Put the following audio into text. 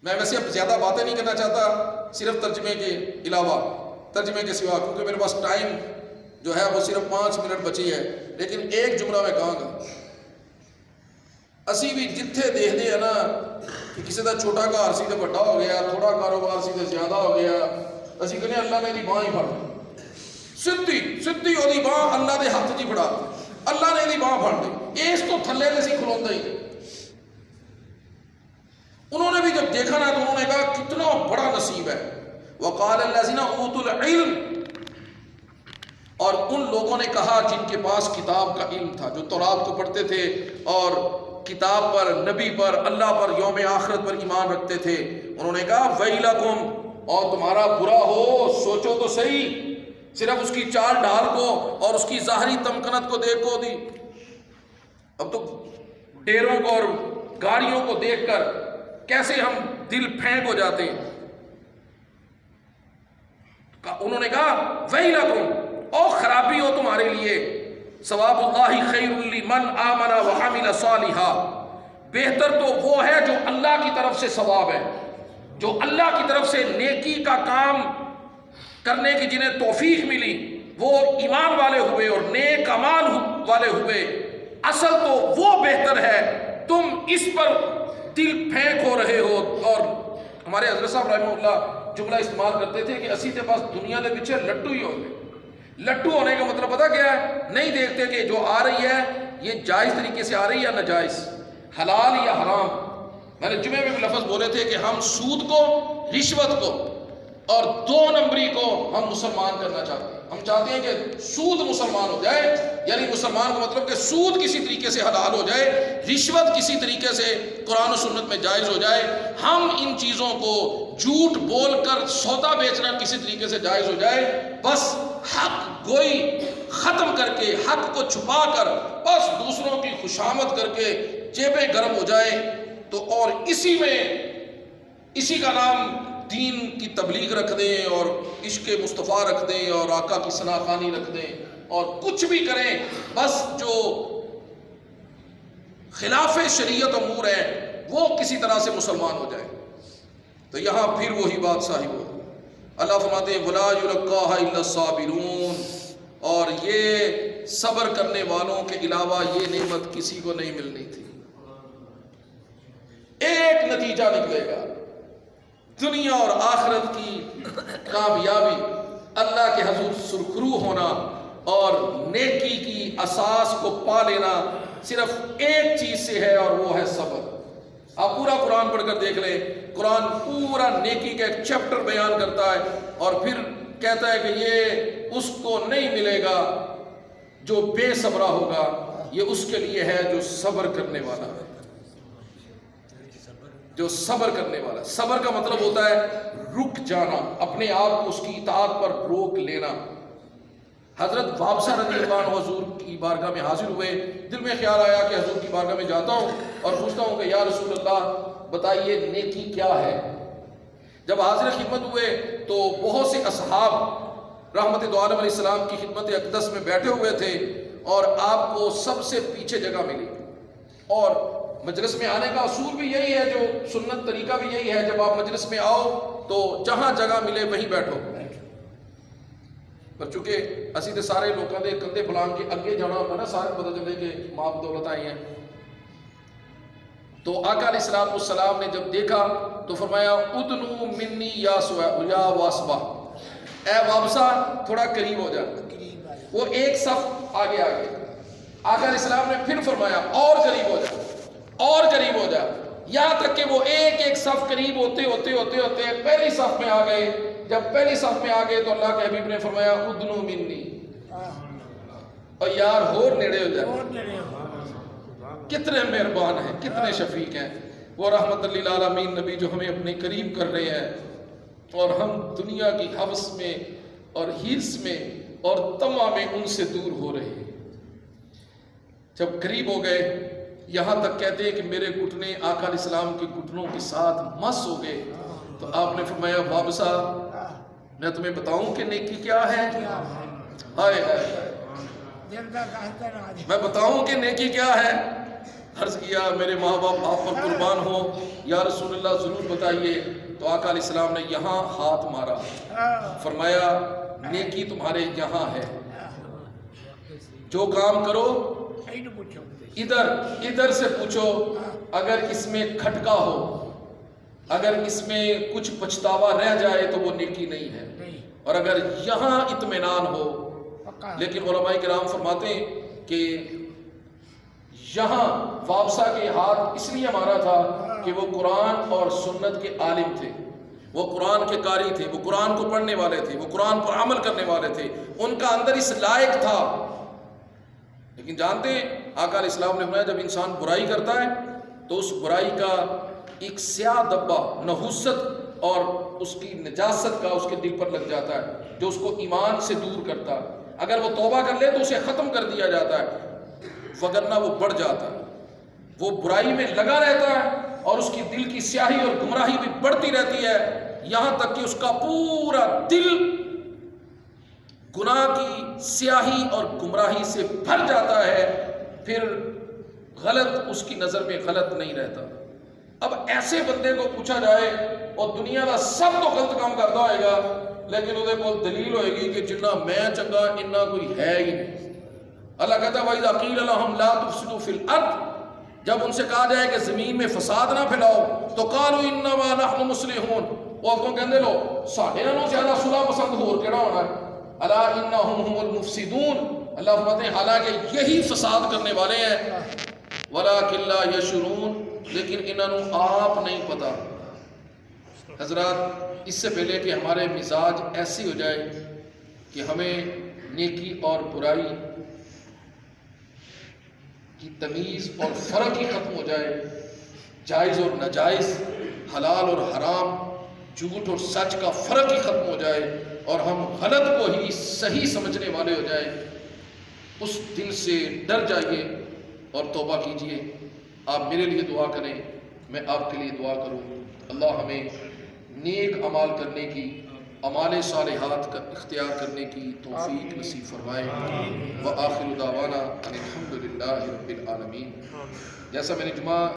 میں ویسے اب زیادہ باتیں نہیں کرنا چاہتا صرف ترجمے کے علاوہ، ترجمے کے سوا، کیونکہ میرے پاس ٹائم جو ہے وہ صرف 5 منٹ بچی ہے، لیکن ایک جملہ میں کہاں گا، اسی بھی جتھے دیکھ دے نا کہ کسی کا چھوٹا گھر سی تو بڑا ہو گیا، تھوڑا کاروبار سی تو زیادہ ہو گیا، اسی کہنے اللہ نے دی باں ہی پھڑ سدھی سدھی وہ باں اللہ دے ہاتھ جی پڑا، اللہ نے دی باں پھڑ دی، اس تو تھلے نے سی کھلوتا ہی۔ انہوں نے بھی جب دیکھا نا تو انہوں نے کہا کتنا بڑا نصیب ہے۔ وقال الذین اوتوا العلم، اور ان لوگوں نے کہا جن کے پاس کتاب کا علم تھا، جو تورات کو پڑھتے تھے اور کتاب پر، نبی پر، اللہ پر، یوم آخرت پر ایمان رکھتے تھے، انہوں نے کہا ویلکم، اور تمہارا برا ہو، سوچو تو صحیح، صرف اس کی چال ڈھال کو اور اس کی ظاہری تمکنت کو دیکھ کو دی۔ اب تو ڈیروں کو اور گاڑیوں کو دیکھ کر کیسے ہم دل پھینک ہو جاتے ہیں۔ انہوں نے کہا ویلکم، او خرابی ہو تمہارے لیے، ثواب اللہ خیر لمن آمن وعمل صالحا، بہتر تو وہ ہے جو اللہ کی طرف سے ثواب ہے، جو اللہ کی طرف سے نیکی کا کام کرنے کی جنہیں توفیق ملی، وہ ایمان والے ہوئے اور نیک اعمال والے ہوئے، اصل تو وہ بہتر ہے، تم اس پر دل پھینک ہو رہے ہو۔ اور ہمارے حضرت صاحب رحمہ اللہ جملہ استعمال کرتے تھے کہ اسی کے پاس دنیا کے پیچھے لٹو ہی ہوگے۔ لٹو ہونے کا مطلب پتہ کیا ہے؟ نہیں دیکھتے کہ جو آ رہی ہے یہ جائز طریقے سے آ رہی ہے یا ناجائز، حلال یا حرام۔ میں نے جمعے میں بھی لفظ بولے تھے کہ ہم سود کو، رشوت کو اور 2 نمبری کو ہم مسلمان کرنا چاہتے ہیں۔ ہم چاہتے ہیں کہ سود مسلمان ہو جائے، یعنی مسلمان کا مطلب کہ سود کسی طریقے سے حلال ہو جائے، رشوت کسی طریقے سے قرآن و سنت میں جائز ہو جائے، ہم ان چیزوں کو جھوٹ بول کر سودا بیچنا کسی طریقے سے جائز ہو جائے، بس حق گوئی ختم کر کے، حق کو چھپا کر، بس دوسروں کی خوشامد کر کے جیبیں گرم ہو جائیں تو، اور اسی میں اسی کا نام دین کی تبلیغ رکھ دیں اور عشق مصطفیٰ رکھ دیں اور آقا کی ثنا خوانی رکھ دیں اور کچھ بھی کریں، بس جو خلاف شریعت امور ہیں وہ کسی طرح سے مسلمان ہو جائے، تو یہاں پھر وہی بات صاحب ہو۔ اللہ فرماتے ہیں وَلَا يُلَقَّاهَا إِلَّا الصَّابِرُونَ، اور یہ صبر کرنے والوں کے علاوہ یہ نعمت کسی کو نہیں ملنی تھی۔ ایک نتیجہ نکلے گا، دنیا اور آخرت کی کامیابی، اللہ کے حضور سرخرو ہونا اور نیکی کی اساس کو پا لینا صرف ایک چیز سے ہے، اور وہ ہے صبر۔ آپ پورا قرآن پڑھ کر دیکھ لیں، قرآن پورا نیکی کا ایک چیپٹر بیان کرتا ہے اور پھر کہتا ہے کہ یہ اس کو نہیں ملے گا جو بے صبرا ہوگا، یہ اس کے لیے ہے جو صبر کرنے والا ہے، جو صبر کرنے والا ہے۔ صبر کا مطلب ہوتا ہے رک جانا، اپنے آپ کو اس کی اطاعت پر روک لینا۔ حضرت وابسہ رضی اللہ عنہ حضور کی بارگاہ میں حاضر ہوئے، دل میں خیال آیا کہ حضور کی بارگاہ میں جاتا ہوں اور پوچھتا ہوں کہ یا رسول اللہ بتائیے نیکی کیا ہے۔ جب حاضر خدمت ہوئے تو بہت سے اصحاب رحمت دو عالم علیہ السلام کی خدمت اقدس میں بیٹھے ہوئے تھے اور آپ کو سب سے پیچھے جگہ ملی، اور مجلس میں آنے کا اصول بھی یہی ہے، جو سنت طریقہ بھی یہی ہے، جب آپ مجلس میں آؤ تو جہاں جگہ ملے وہیں بیٹھو، پر چونکہ اسی تے سارے لوگوں دے کندھے بلان کے اگے جانا ہوتا ہے نا، سارے پتہ چلے کہ ماں بدولت آئی ہیں۔ تو آقا علیہ السلام نے جب دیکھا تو فرمایا ادنو منی یا واسبہ، اے وابسہ تھوڑا قریب ہو جا۔ وہ ایک صف آگے آگے، آقا علیہ السلام نے پھر فرمایا اور قریب ہو جا، اور قریب ہو جا، یہاں تک کہ وہ ایک ایک صف قریب ہوتے ہوتے ہوتے ہوتے پہلی صف میں آ گئے۔ جب پہلی صف میں آ گئے تو اللہ کے حبیب نے فرمایا ادنو منی، اور یار ہور نیڑے ہو جائے۔ کتنے مہربان ہیں، کتنے شفیق ہیں وہ رحمت للعالمین نبی، جو ہمیں اپنے قریب کر رہے ہیں، اور ہم دنیا کی حوث میں اور ہرس میں اور طمع میں ان سے دور ہو رہے ہیں۔ جب قریب ہو گئے، یہاں تک کہتے ہیں کہ میرے گھٹنے آقا علیہ السلام کے گھٹنوں کے ساتھ مس ہو گئے، تو آپ نے فرمایا وابسہ میں تمہیں بتاؤں کہ نیکی کیا ہے؟ ہائے ہائے، میں بتاؤں کہ نیکی کیا ہے؟ عرض کیا میرے ماں باپ آپ پر قربان ہو یا رسول اللہ ضرور بتائیے. تو آقا علیہ السلام نے یہاں ہاتھ مارا، فرمایا نیکی تمہارے یہاں ہے، جو کام کرو ادھر سے پوچھو. اگر اس میں کھٹکا ہو، اگر اس میں کچھ پچھتاوا رہ جائے تو وہ نیکی نہیں ہے، اور اگر یہاں اطمینان ہو. لیکن علماء کرام فرماتے ہیں کہ یہاں وابسا کے ہاتھ اس لیے مارا تھا کہ وہ قرآن اور سنت کے عالم تھے، وہ قرآن کے قاری تھے، وہ قرآن کو پڑھنے والے تھے، وہ قرآن پر عمل کرنے والے تھے، ان کا اندر اس لائق تھا. لیکن جانتے ہیں آقا علیہ السلام نے فرمایا جب انسان برائی کرتا ہے تو اس برائی کا ایک سیاہ دبا نحوست اور اس کی نجاست کا اس کے دل پر لگ جاتا ہے، جو اس کو ایمان سے دور کرتا ہے. اگر وہ توبہ کر لے تو اسے ختم کر دیا جاتا ہے، وگرنہ وہ بڑھ جاتا ہے، وہ برائی میں لگا رہتا ہے اور اس کی دل کی سیاہی اور گمراہی بھی بڑھتی رہتی ہے، یہاں تک کہ اس کا پورا دل گناہ کی سیاہی اور گمراہی سے بھر جاتا ہے. پھر غلط اس کی نظر میں غلط نہیں رہتا. اب ایسے بندے کو پوچھا جائے اور دنیا کا سب تو غلط کام کرتا ہوئے گا، لیکن وہ دلیل ہوئے گی کہ جنہ میں چنگا انہ کوئی ہے ہی نہیں. اللہ کہتا ہے وَإِذَا قِيلَ لَهُمْ لَا تُفْسِدُوا فِي الْأَرْضِ، جب ان سے کہا جائے کہ زمین میں فساد نہ پھیلاؤ تو قَالُوا إِنَّمَا نَحْنُ مُصْلِحُونَ، وہ آپ کو کہنے لو ساڑھے نانوں زیادہ صلح پسند ہو کیڑا ہونا ہے. الا انہم هم المفسدون، اللہ فرماتے ہیں حالانکہ یہی فساد کرنے والے ہیں. ولکن لا یشعرون، لیکن انہوں آپ نہیں پتا. حضرات اس سے پہلے کہ ہمارے مزاج ایسی ہو جائے کہ ہمیں نیکی اور برائی کی تمیز اور فرق ہی ختم ہو جائے، جائز اور ناجائز، حلال اور حرام، جھوٹ اور سچ کا فرق ہی ختم ہو جائے اور ہم غلط کو ہی صحیح سمجھنے والے ہو جائیں، اس دل سے ڈر جائیے اور توبہ کیجیے. آپ میرے لیے دعا کریں، میں آپ کے لیے دعا کروں. اللہ ہمیں نیک اعمال کرنے کی، اعمال صالحات کا اختیار کرنے کی توفیق نصیب فرمائے. وآخر دعوانا ان الحمد للہ رب العالمین. جیسا میں نے جمعہ